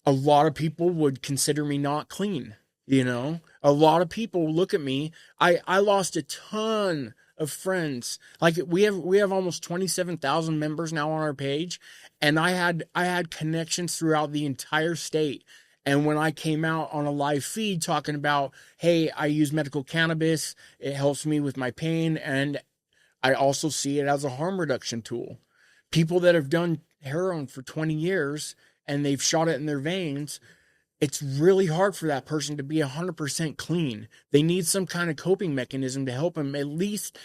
a lot of people would consider me not clean, you know? A lot of people look at me. I lost a ton of friends. Like we have almost 27,000 members now on our page, and I had connections throughout the entire state. And when I came out on a live feed talking about, "Hey, I use medical cannabis. It helps me with my pain, and I also see it as a harm reduction tool." People that have done heroin for 20 years and they've shot it in their veins, it's really hard for that person to be 100% clean. They need some kind of coping mechanism to help them at least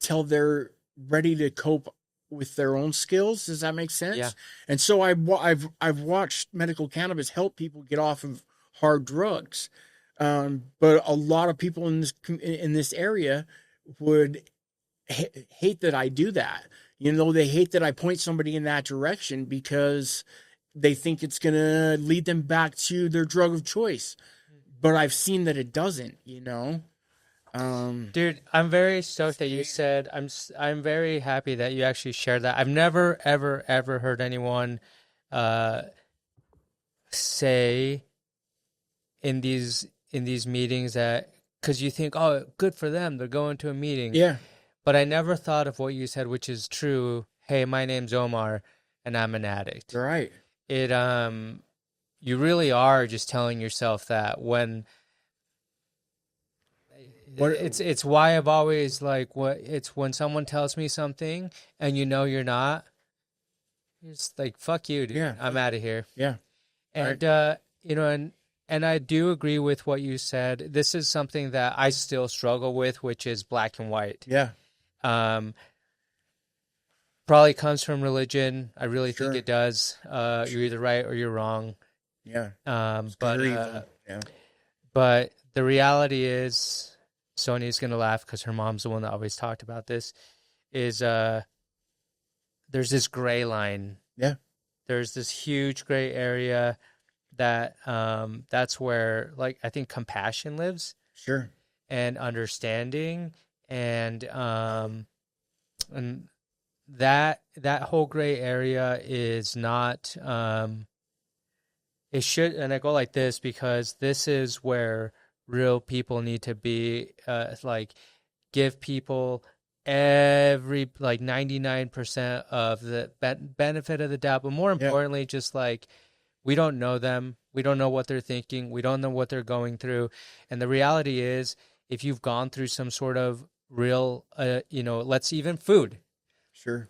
till they're ready to cope with their own skills. Does that make sense? Yeah. And so I've watched medical cannabis help people get off of hard drugs. But a lot of people in this area would hate that I do that. You know, they hate that I point somebody in that direction because they think it's going to lead them back to their drug of choice. But I've seen that it doesn't, you know? Dude, I'm very stoked that you said. I'm very happy that you actually shared that. I've never ever ever heard anyone uh say in these meetings that, because you think, oh, good for them, they're going to a meeting. Yeah, But I never thought of what you said, which is true. Hey, my name's Omar and I'm an addict. you're right. It You really are just telling yourself that when What? it's why I've always like, what it's when someone tells me something and you're not, it's like, fuck you, dude. Yeah, I'm out of here. yeah, And right. and I do agree with what you said. This is something that I still struggle with, which is black and white. Yeah, Um, Probably comes from religion. I really think sure. it does. You're either right or you're wrong. Yeah, But good or evil. Yeah, but the reality is, Sonia's gonna laugh because her mom's the one that always talked about this. Is there's this gray line. yeah, There's this huge gray area that that's where, like, I think compassion lives, sure. and understanding, and that whole gray area is not it should, and I go like this because this is where real people need to be, like, give people every, like, 99% of the benefit of the doubt, but more Yeah, importantly, just like, we don't know them, we don't know what they're thinking, we don't know what they're going through, and the reality is, if you've gone through some sort of real, let's even food, sure.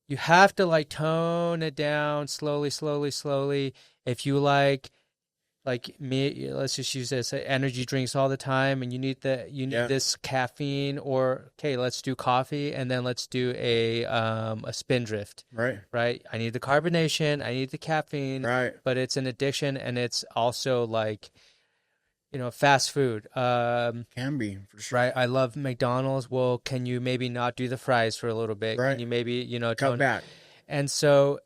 you have to, like, tone it down slowly, slowly, slowly. If you like me, let's just use this, energy drinks all the time, and you need Yeah, this caffeine, or okay, let's do coffee, and then let's do a spindrift, right, right? I need the carbonation, I need the caffeine, right. but it's an addiction, and it's also like, fast food. Can be for sure. Right. I love McDonald's. Well, can you maybe not do the fries for a little bit? Can Right. you maybe, Cut tone? back. And so,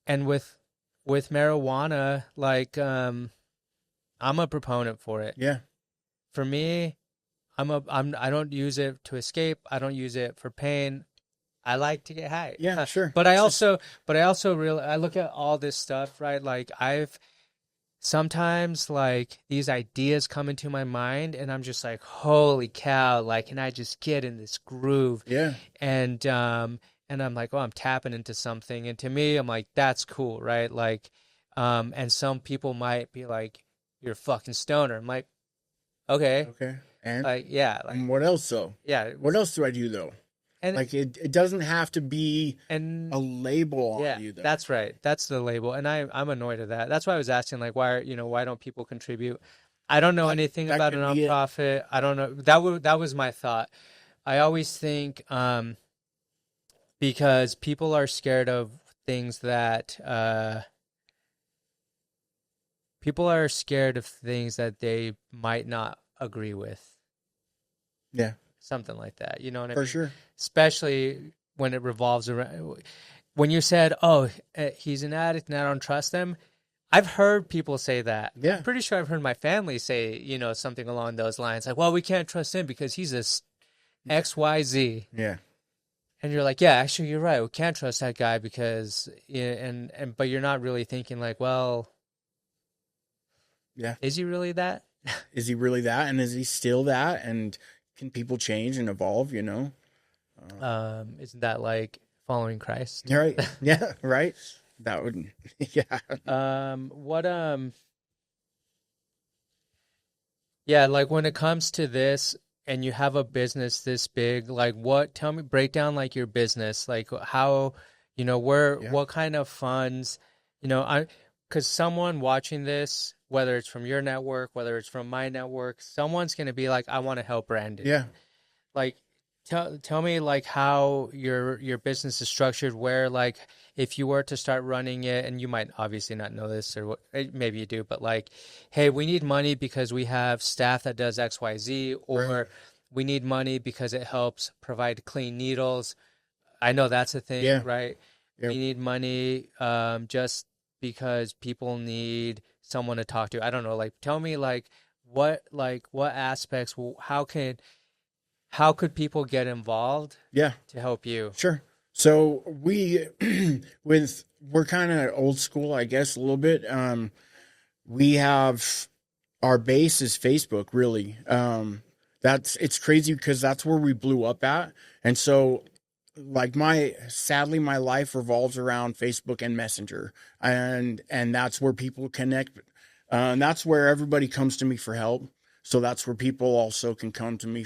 and with marijuana, like, I'm a proponent for it. Yeah, For me, I don't use it to escape. I don't use it for pain. I like to get high. yeah, sure. But I It's just also, but I also really, I look at all this stuff, right? Like, sometimes like these ideas come into my mind and I'm just like, holy cow, like, can I just get in this groove? Yeah. And I'm like, oh, I'm tapping into something. And to me, I'm like, that's cool, right? Like, and some people might be like, you're a fucking stoner. I'm like, okay, Okay. And like, yeah, like, what else though? yeah. What else do I do though? And, Like it doesn't have to be a and label on yeah, you though. that's right. That's the label. And I'm annoyed at that. That's why I was asking, like, why don't people contribute? I don't know That anything that about a could be it. nonprofit. I don't know. That was my thought. I always think, because people are scared of things that, people are scared of things that they might not agree with. Yeah, Something like that. You know what I for mean? sure. Especially when it revolves around, when you said, oh, he's an addict and I don't trust him. I've heard people say that. I'm Yeah. pretty sure I've heard my family say, something along those lines. Like, well, we can't trust him because he's this XYZ. Yeah. And you're like, yeah, actually, you're right. We can't trust that guy because, yeah, but you're not really thinking like, well, Yeah. is he really that? Is he really that? And is he still that? And can people change and evolve, you know? Isn't that like following Christ? Right. Yeah, right. That would, yeah. What, yeah, like when it comes to this and you have a business this big, like tell me, break down like your business, like how, Yeah. what kind of funds, because someone watching this, whether it's from your network, whether it's from my network, someone's going to be like, I want to help Brandon. Yeah. Like, tell me like how your business is structured, where like if you were to start running it, and you might obviously not know this, or what, maybe you do, but like, hey, we need money because we have staff that does XYZ, or Right. we need money because it helps provide clean needles. I know that's a thing, Yeah. right? Yeah. We need money just because people need someone to talk to. I don't know, like tell me what aspects, how could people get involved Yeah. to help you? Sure. So we we're kind of old school, I guess, a little bit. We have our base is Facebook, really. It's crazy because that's where we blew up at. And so like sadly my life revolves around Facebook and Messenger. And that's where people connect. And that's where everybody comes to me for help. So that's where people also can come to me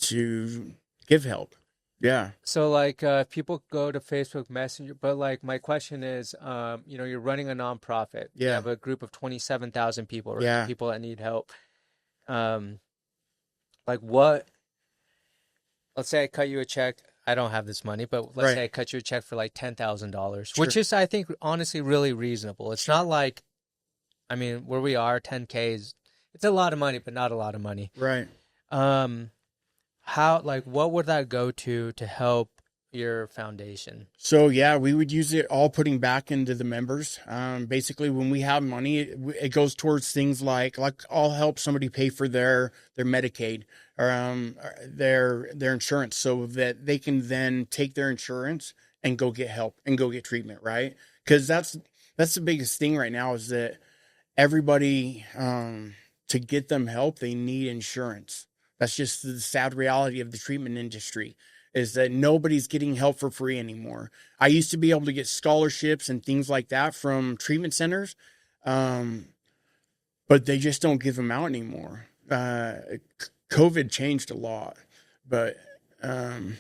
to give help. Yeah. So like people go to Facebook Messenger, but like my question is, you're running a nonprofit. You Yeah. have a group of 27,000 people, right? Yeah. People that need help. Um, like what, let's say I cut you a check. I don't have this money, but let's say Right. I cut you a check for like $10,000, which Sure. is, I think, honestly, really reasonable. It's not like, I mean, where we are, 10K is, it's a lot of money, but not a lot of money. Right. Um, what would that go to help your foundation? So yeah, we would use it all putting back into the members. Basically, when we have money, it goes towards things like I'll help somebody pay for their Medicaid or their insurance, so that they can then take their insurance and go get help and go get treatment. Right? Because that's the biggest thing right now is that everybody to get them help, they need insurance. That's just the sad reality of the treatment industry is that nobody's getting help for free anymore. I used to be able to get scholarships and things like that from treatment centers, but they just don't give them out anymore. COVID changed a lot, but The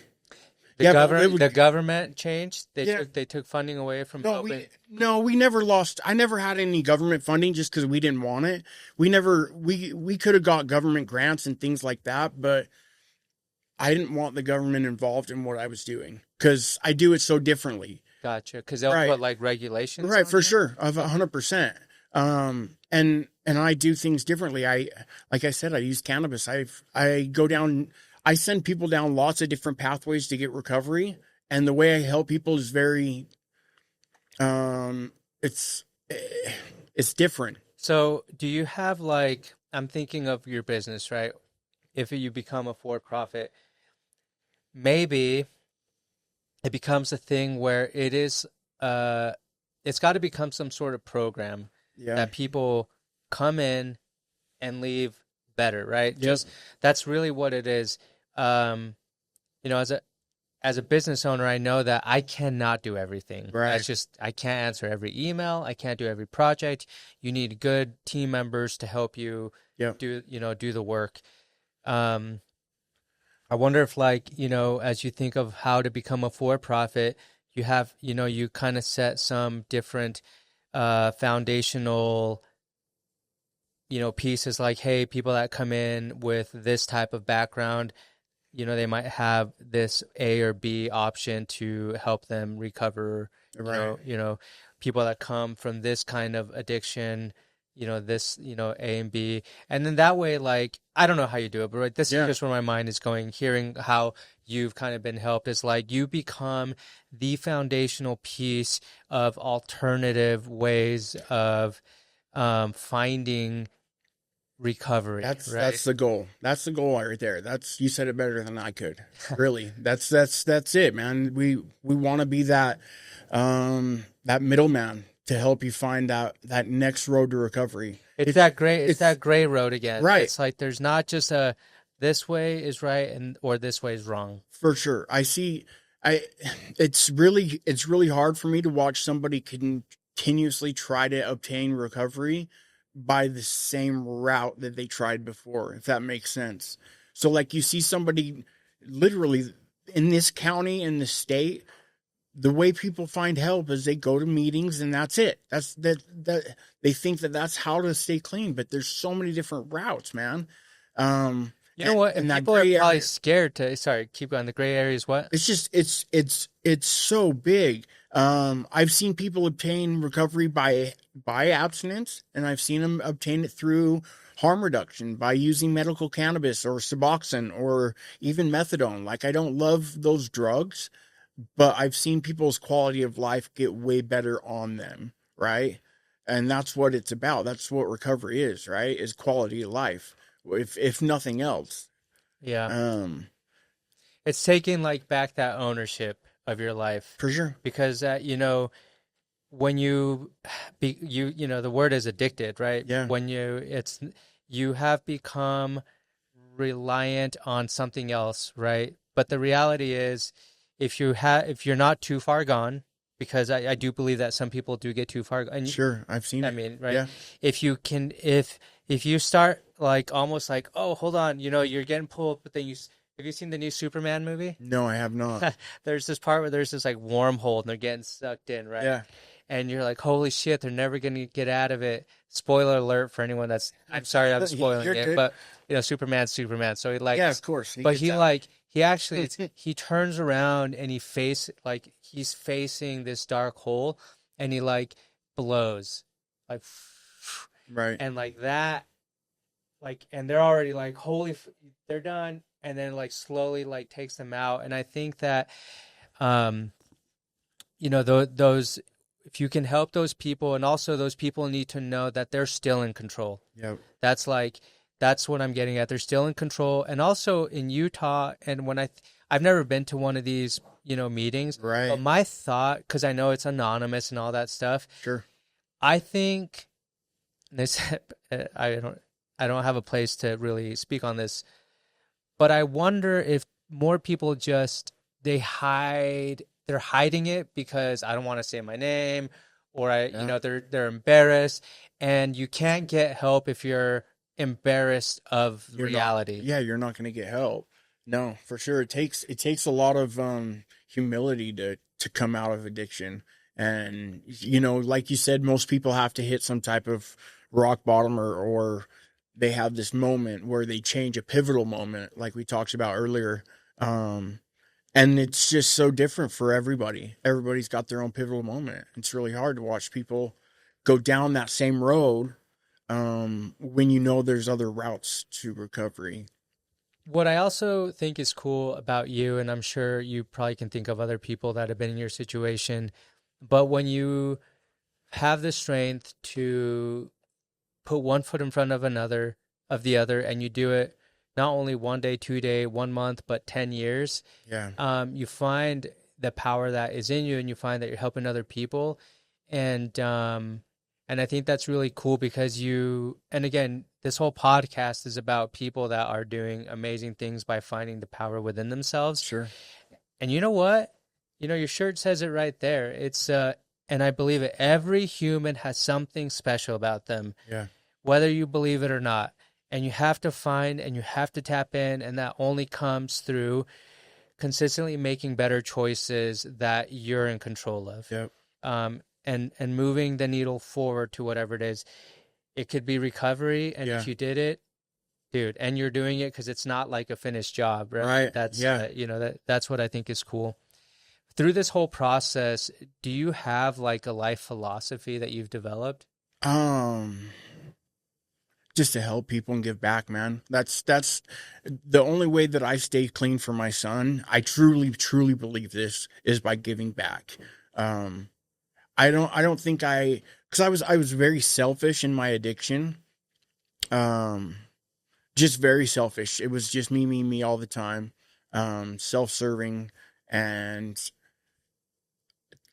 government changed. Yeah. They took funding away from helping. We never lost. I never had any government funding just because we didn't want it. We could have got government grants and things like that, but I didn't want the government involved in what I was doing because I do it so differently. Gotcha, because they'll Right. put like regulations Right, on for you? sure, of 100%. And I do things differently. Like I said, I use cannabis. I go down. I send people down lots of different pathways to get recovery, and the way I help people is very, it's different. So, do you have like, I'm thinking of your business, right? If you become a for-profit, maybe it becomes a thing where it's got to become some sort of program. Yeah. that people come in and leave better, right? Yep. Just that's really what it is. Um, you know, as a business owner, I know that I cannot do everything. Right. That's just I can't answer every email. I can't do every project. You need good team members to help you Yep. do the work. Um, I wonder if like, as you think of how to become a for-profit, you have, you kind of set some different foundational pieces like, hey, people that come in with this type of background, they might have this A or B option to help them recover, Right. people that come from this kind of addiction, this, A and B. And then that way, like, I don't know how you do it, but right, this is Yeah. just where my mind is going, hearing how you've kind of been helped is like you become the foundational piece of alternative ways of finding recovery, That's right? the goal. That's the goal right there. That's, you said it better than I could. Really. That's it, man. We want to be that middleman to help you find that next road to recovery. It's It's that gray road again. right. It's like there's not just a this way is right and or this way is wrong. For sure. I it's really hard for me to watch somebody continuously try to obtain recovery by the same route that they tried before, if that makes sense. So like you see somebody literally in this county, in the state, the way people find help is they go to meetings and that's it. That they think that that's how to stay clean, but there's so many different routes, man. You know what? And that people are gray probably area, scared to. Sorry, keep going. The gray area is what? it's just it's so big. I've seen people obtain recovery by abstinence, and I've seen them obtain it through harm reduction by using medical cannabis or Suboxone or even methadone. Like, I don't love those drugs, but I've seen people's quality of life get way better on them, right? And that's what it's about. That's what recovery is, right? Is quality of life, if nothing else. Yeah, Um, it's taking like back that ownership of your life for sure. because when the word is addicted, right? Yeah. When you have become reliant on something else, right? But the reality is, if you're not too far gone, because I do believe that some people do get too far. And Sure, I've seen I it. mean, right? Yeah. If you can, if you start like almost like, oh, hold on, you're getting pulled, but then have you seen the new Superman movie? No, I have not. There's this part where there's this like wormhole and they're getting sucked in, right? Yeah. And you're like, holy shit, they're never gonna get out of it. Spoiler alert for anyone that's. I'm sorry, I'm spoiling You're it, good. but Superman's Superman, so he like. Yeah, of course. But gets out. he actually he turns around and he's facing this dark hole and he like blows like Right. and like that like and they're already like they're done and then like slowly like takes them out and I think that um those if you can help those people and also those people need to know that they're still in control. Yep. That's what I'm getting at. They're still in control. And also in Utah, and when I've never been to one of these, meetings. Right. But my thought, because I know it's anonymous and all that stuff, Sure. I think this, I don't have a place to really speak on this, but I wonder if more people they're hiding it because I don't want to say my name or they're embarrassed and you can't get help if you're embarrassed of reality. You're not going to get help. No, for sure. It takes a lot of humility to come out of addiction. And like you said, most people have to hit some type of rock bottom or they have this moment where they change, a pivotal moment like we talked about earlier. And it's just so different for everybody. Everybody's got their own pivotal moment. It's really hard to watch people go down that same road when there's other routes to recovery. What I also think is cool about you, and I'm sure you probably can think of other people that have been in your situation, but when you have the strength to put one foot in front of the other, and you do it not only 1 day, 2 day, 1 month, but 10 years, you find the power that is in you and you find that you're helping other people. And And I think that's really cool because and again, this whole podcast is about people that are doing amazing things by finding the power within themselves. Sure. And you know what? Your shirt says it right there. And I believe it. Every human has something special about them, Yeah. whether you believe it or not. And you have to find and you have to tap in, and that only comes through consistently making better choices that you're in control of. Yep. And moving the needle forward to whatever it is. It could be recovery, and Yeah. if you did it, dude, and you're doing it because it's not like a finished job, right? Right. That's Yeah. that's what I think is cool. Through this whole process, do you have like a life philosophy that you've developed? Just to help people and give back, man. That's the only way that I stay clean for my son. I truly believe this is by giving back. I don't think because I was very selfish in my addiction. Just very selfish. It was just me all the time. Self-serving, and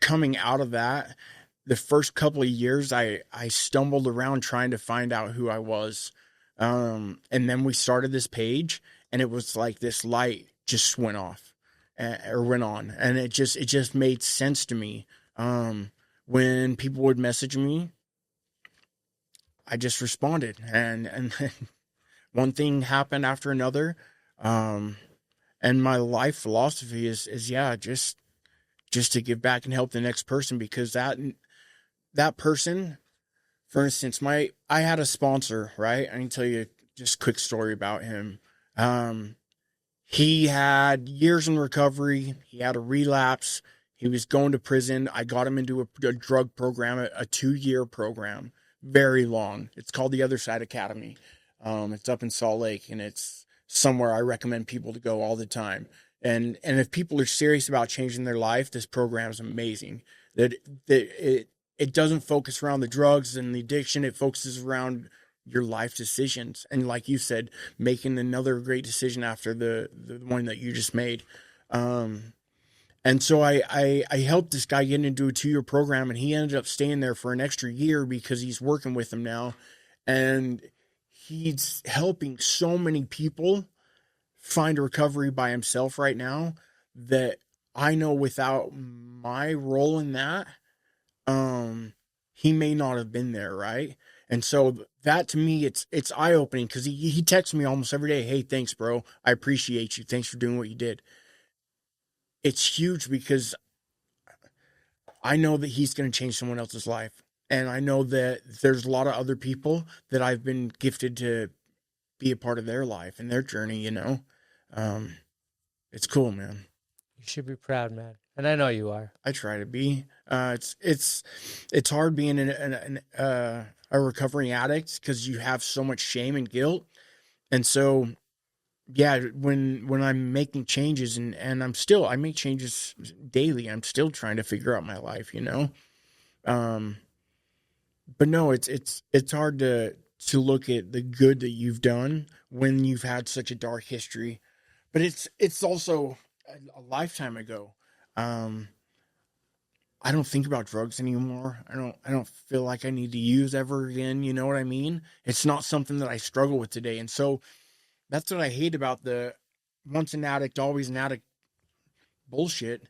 coming out of that, the first couple of years I stumbled around trying to find out who I was. And then we started this page, and it was like this light just went off, or went on, and it just made sense to me. When people would message me, I just responded, and one thing happened after another. And my life philosophy is yeah, just to give back and help the next person, because that person, for instance, I had a sponsor, right? I can tell you just a quick story about him. He had years in recovery. He had a relapse. He was going to prison. I got him into a drug program, a 2-year program, very long. It's called the Other Side Academy. It's up in Salt Lake, and it's somewhere I recommend people to go all the time. And if people are serious about changing their life, this program is amazing. It doesn't focus around the drugs and the addiction. It focuses around your life decisions. And like you said, making another great decision after the one that you just made. And so I helped this guy get into a 2-year program, and he ended up staying there for an extra year because he's working with them now. And he's helping so many people find recovery by himself right now, that I know without my role in that, he may not have been there, right? And so that, to me, it's eye-opening, because he texts me almost every day, "Hey, thanks, bro. I appreciate you. Thanks for doing what you did." It's huge, because I know that he's going to change someone else's life. And I know that there's a lot of other people that I've been gifted to be a part of their life and their journey, It's cool, man. You should be proud, man. And I know you are. I try to be. It's hard being a recovering addict, because you have so much shame and guilt. And so, yeah, when I'm making changes, and I make changes daily. I'm still trying to figure out my life, But no, it's hard to look at the good that you've done when you've had such a dark history. But it's also a lifetime ago. I don't think about drugs anymore. I don't feel like I need to use ever again. You know what I mean? It's not something that I struggle with today. And so that's what I hate about the once an addict, always an addict bullshit,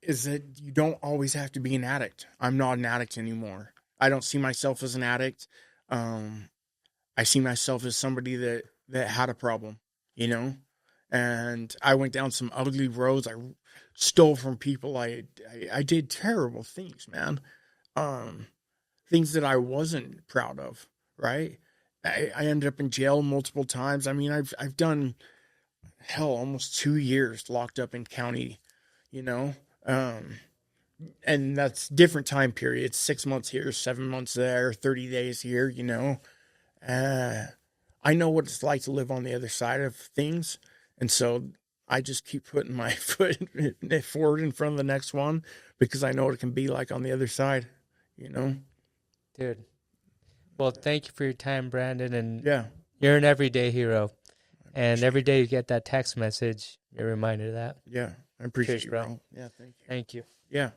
is that you don't always have to be an addict. I'm not an addict anymore. I don't see myself as an addict. I see myself as somebody that had a problem, and I went down some ugly roads. I stole from people. I did terrible things, man. Things that I wasn't proud of, right? I ended up in jail multiple times. I mean, I've done, hell, almost 2 years locked up in county, and that's different time periods, 6 months here, 7 months there, 30 days here, I know what it's like to live on the other side of things. And so I just keep putting my foot forward in front of the next one, because I know what it can be like on the other side, Dude. Well, thank you for your time, Brandon. And Yeah. you're an everyday hero. And every day you get that text message, you're reminded of that. Yeah. I appreciate Cheers, you, bro. bro. Yeah. Thank you. Thank you. Yeah.